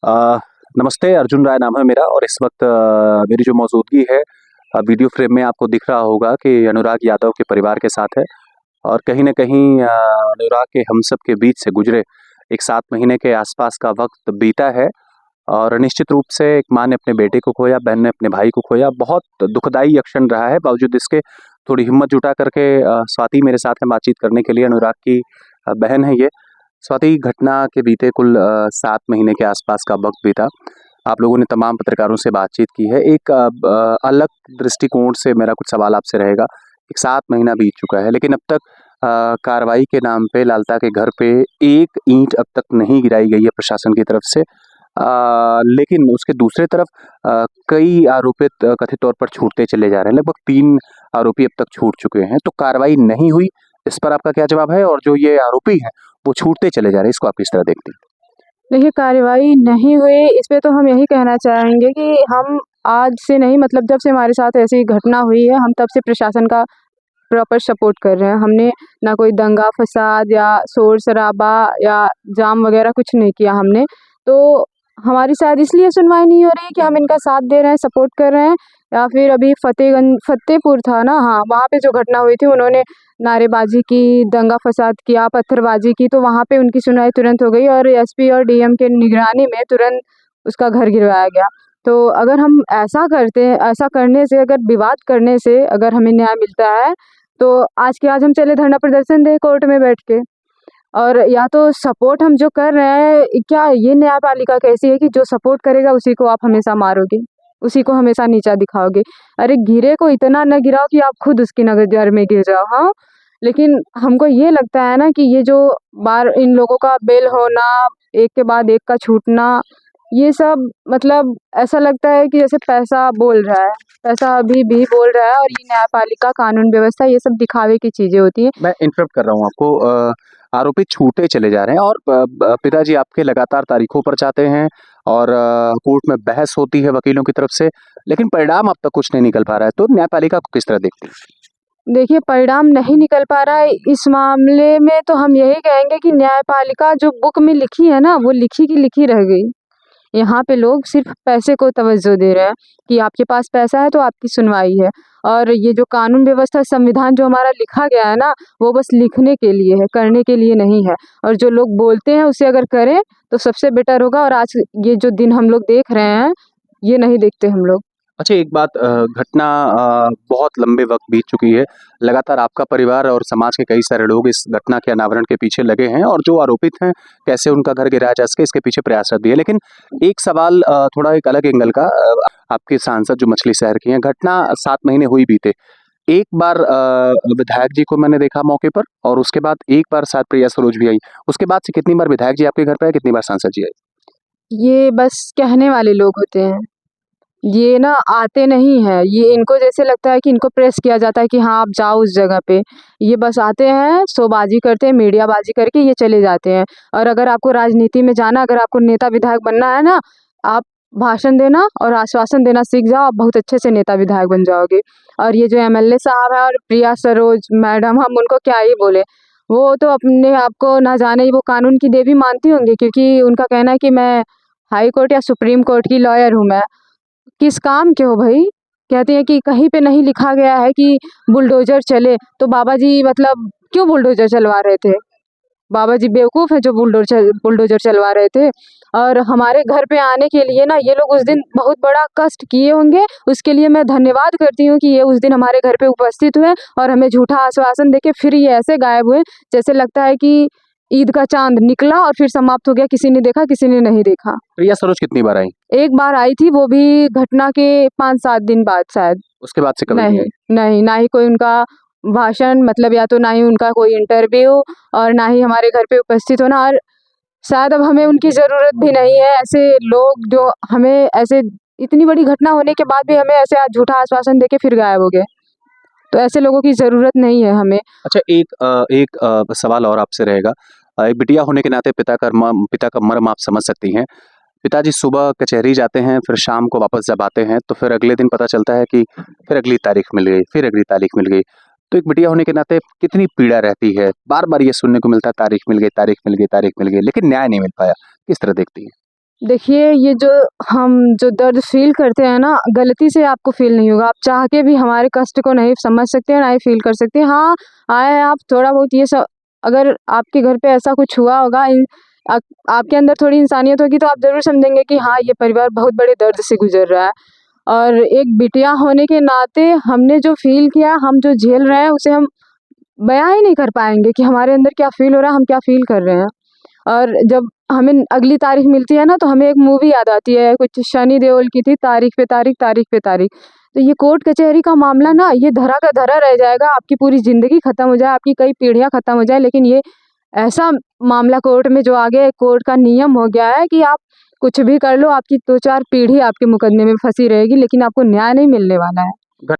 अ, नमस्ते, अर्जुन राय नाम है मेरा और इस वक़्त मेरी जो मौजूदगी है वीडियो फ्रेम में आपको दिख रहा होगा कि अनुराग यादव के परिवार के साथ है और कहीं न कहीं अनुराग के हम सब के बीच से गुज़रे एक 7 महीने के आसपास का वक़्त बीता है और निश्चित रूप से एक माँ ने अपने बेटे को खोया, बहन ने अपने भाई को खोया। बहुत दुखदाई क्षण रहा है, बावजूद इसके थोड़ी हिम्मत जुटा करके स्वाति मेरे साथ है बातचीत करने के लिए। अनुराग की बहन है ये। स्वाति, घटना के बीते कुल 7 महीने के आसपास का वक़्त बीता। आप लोगों ने तमाम पत्रकारों से बातचीत की है। एक अलग दृष्टिकोण से मेरा कुछ सवाल आपसे रहेगा। एक 7 महीना बीत चुका है, लेकिन अब तक कार्रवाई के नाम पे लालता के घर पे एक ईंट अब तक नहीं गिराई गई है प्रशासन की तरफ से। लेकिन उसके दूसरे तरफ कई आरोपित कथित तौर पर छूटते चले जा रहे हैं। लगभग 3 आरोपी अब तक छूट चुके हैं, तो कार्रवाई नहीं हुई, इस पर आपका क्या जवाब है? और जो ये आरोपी हैं, वो छूटते चले जा रहे हैं, इसको आप किस तरह देखते हैं? देखिए, कार्रवाई नहीं हुई, इस पे तो हम यही कहना चाहेंगे कि हम आज से नहीं, मतलब जब से हमारे साथ ऐसी घटना हुई है, हम तब से प्रशासन का प्रॉपर सपोर्ट कर रहे हैं। हमने ना कोई दंगा-फ़साद या शोर-शराबा या जाम वगैरह कुछ नहीं किया हमने। तो हमारी शायद इसलिए सुनवाई नहीं हो रही है कि हम इनका साथ दे रहे हैं, सपोर्ट कर रहे हैं, या फिर अभी फ़तेहपुर था ना, हाँ, वहाँ पे जो घटना हुई थी, उन्होंने नारेबाज़ी की, दंगा-फ़साद किया, पत्थरबाज़ी की, तो वहाँ पे उनकी सुनवाई तुरंत हो गई और एसपी और डीएम के निगरानी में तुरंत उसका घर गिरवाया गया। तो अगर हम ऐसा करते हैं, ऐसा करने से, अगर विवाद करने से अगर हमें न्याय मिलता है, तो आज के आज हम चले धरना प्रदर्शन दें कोर्ट में बैठ के। और या तो सपोर्ट हम जो कर रहे हैं, क्या ये न्यायपालिका कैसी है कि जो सपोर्ट करेगा उसी को आप हमेशा मारोगे, उसी को हमेशा नीचा दिखाओगे। अरे गिरे को इतना न गिराओ कि आप खुद उसकी नज़र में गिर जाओ, हाँ। लेकिन हमको ये लगता है ना कि ये जो बार इन लोगों का बेल होना, एक के बाद एक का छूटना, ये सब मतलब ऐसा लगता है कि जैसे पैसा बोल रहा है, पैसा अभी भी बोल रहा है, और ये न्यायपालिका, कानून व्यवस्था, ये सब दिखावे की चीज़ें होती हैं। मैं इंटरप्ट कर रहा हूँ आपको। आरोपी छूटे चले जा रहे हैं और पिताजी आपके लगातार तारीखों पर जाते हैं और कोर्ट में बहस होती है वकीलों की तरफ से, लेकिन परिणाम अब तक कुछ नहीं निकल पा रहा है। तो न्यायपालिका को किस तरह देखते हैं? देखिए, परिणाम नहीं निकल पा रहा है, इस मामले में तो हम यही कहेंगे कि न्यायपालिका जो बुक में लिखी है ना, वो लिखी की लिखी रह गई। यहाँ पे लोग सिर्फ़ पैसे को तवज्जो दे रहे हैं कि आपके पास पैसा है तो आपकी सुनवाई है। और ये जो कानून व्यवस्था, संविधान जो हमारा लिखा गया है ना, वो बस लिखने के लिए है, करने के लिए नहीं है। और जो लोग बोलते हैं उसे अगर करें तो सबसे बेटर होगा, और आज ये जो दिन हम लोग देख रहे हैं, ये नहीं देखते हम लोग। अच्छा, एक बात, घटना बहुत लंबे वक़्त बीत चुकी है। लगातार आपका परिवार और समाज के कई सारे लोग इस घटना के अनावरण के पीछे लगे हैं और जो आरोपित हैं, कैसे उनका घर गिराया जा सके, इसके पीछे प्रयासरत भी है। लेकिन एक सवाल थोड़ा एक अलग एंगल का, आपके सांसद जो मछली शहर की हैं, घटना 7 महीने हुई बीते। एक बार विधायक जी को मैंने देखा मौके पर और उसके बाद एक बार शायद प्रिया सरोज भी आई। उसके बाद से कितनी बार विधायक जी आपके घर पे आए, कितनी बार सांसद जी आए? ये बस कहने वाले लोग होते हैं। ये ना आते नहीं हैं, ये इनको जैसे लगता है कि इनको प्रेस किया जाता है कि हाँ, आप जाओ उस जगह पे। ये बस आते हैं, शोबाजी करते हैं, मीडियाबाजी करके ये चले जाते हैं। और अगर आपको राजनीति में जाना, अगर आपको नेता विधायक बनना है ना, आप भाषण देना और आश्वासन देना सीख जाओ, आप बहुत अच्छे से नेता विधायक बन जाओगे। और ये जो एमएलए साहब हैं और प्रिया सरोज मैडम, हम उनको क्या ही बोले। वो तो अपने आप को ना जाने वो कानून की देवी मानती होंगी, क्योंकि उनका कहना है कि मैं हाई कोर्ट या सुप्रीम कोर्ट की लॉयर हूँ मैं। किस काम के हो भई? कहती हैं कि कहीं पे नहीं लिखा गया है कि बुलडोज़र चले, तो बाबा जी मतलब क्यों बुलडोज़र चलवा रहे थे? बाबा जी बेवकूफ़ हैं जो बुलडोज़र चलवा रहे थे। और हमारे घर पे आने के लिए ना ये लोग उस दिन बहुत बड़ा कष्ट किए होंगे, उसके लिए मैं धन्यवाद करती हूँ कि ये उस दिन हमारे घर पे उपस्थित हुए और हमें झूठा आश्वासन देके फिर ये ऐसे गायब हुए, जैसे लगता है कि ईद का चाँद निकला और फिर समाप्त हो गया, किसी ने देखा, किसी ने नहीं देखा। प्रिया सरोज कितनी बार आई? एक बार आई थी, वो भी घटना के 5-7 दिन बाद शायद। उसके बाद से कभी नहीं नहीं, आई? नहीं, ना ही कोई उनका भाषण, मतलब या तो ना ही उनका कोई इंटरव्यू, और ना ही हमारे घर पे उपस्थित होना। और शायद अब हमें उनकी ज़रूरत भी नहीं है। ऐसे लोग जो हमें ऐसे इतनी बड़ी घटना होने के बाद भी हमें ऐसे झूठा आश्वासन देके फिर गायब हो गए। तो ऐसे लोगों की ज़रूरत नहीं है हमें। अच्छा, एक सवाल और आपसे रहेगा। एक बिटिया होने के नाते पिता का मर्म आप समझ सकती हैं। पिताजी सुबह कचहरी जाते हैं, फिर शाम को वापस जब आते हैं, तो फिर अगले दिन पता चलता है कि फिर अगली तारीख मिल गई, फिर अगली तारीख मिल गई। तो एक बिटिया होने के नाते कितनी पीड़ा रहती है। बार-बार ये सुनने को मिलता है, तारीख मिल गई, तारीख मिल गई, तारीख मिल गई, लेकिन न्याय नहीं मिल पाया। किस तरह देखती हैं? देखिए, ये हम जो दर्द फ़ील करते हैं ना, गलती से आपको फ़ील नहीं होगा। आप चाह के भी हमारे कष्ट को नहीं समझ सकते हैं, ना ही फ़ील कर सकते हैं। हाँ, आए हैं आप थोड़ा बहुत ये सब, अगर आपके घर पे ऐसा कुछ हुआ होगा, आपके अंदर थोड़ी इंसानियत होगी तो आप ज़रूर समझेंगे कि हाँ, ये परिवार बहुत बड़े दर्द से गुज़र रहा है। और एक बिटिया होने के नाते हमने जो फ़ील किया, हम जो झेल रहे हैं, उसे हम बयाँ ही नहीं कर पाएँगे कि हमारे अंदर क्या फ़ील हो रहा है, हम क्या फ़ील कर रहे हैं। और जब हमें अगली तारीख मिलती है ना, तो हमें एक मूवी याद आती है, कुछ सनी देओल की थी, तारीख पे तारीख, तारीख पे तारीख। तो ये कोर्ट कचहरी का मामला ना, ये धरा का धरा रह जाएगा, आपकी पूरी ज़िंदगी ख़त्म हो जाए, आपकी कई पीढ़ियाँ ख़त्म हो जाए, लेकिन ये ऐसा मामला कोर्ट में जो आ गया है, कोर्ट का नियम हो गया है कि आप कुछ भी कर लो, आपकी 2-4 पीढ़ी आपके मुकदमे में फँसी रहेगी, लेकिन आपको न्याय नहीं मिलने वाला है।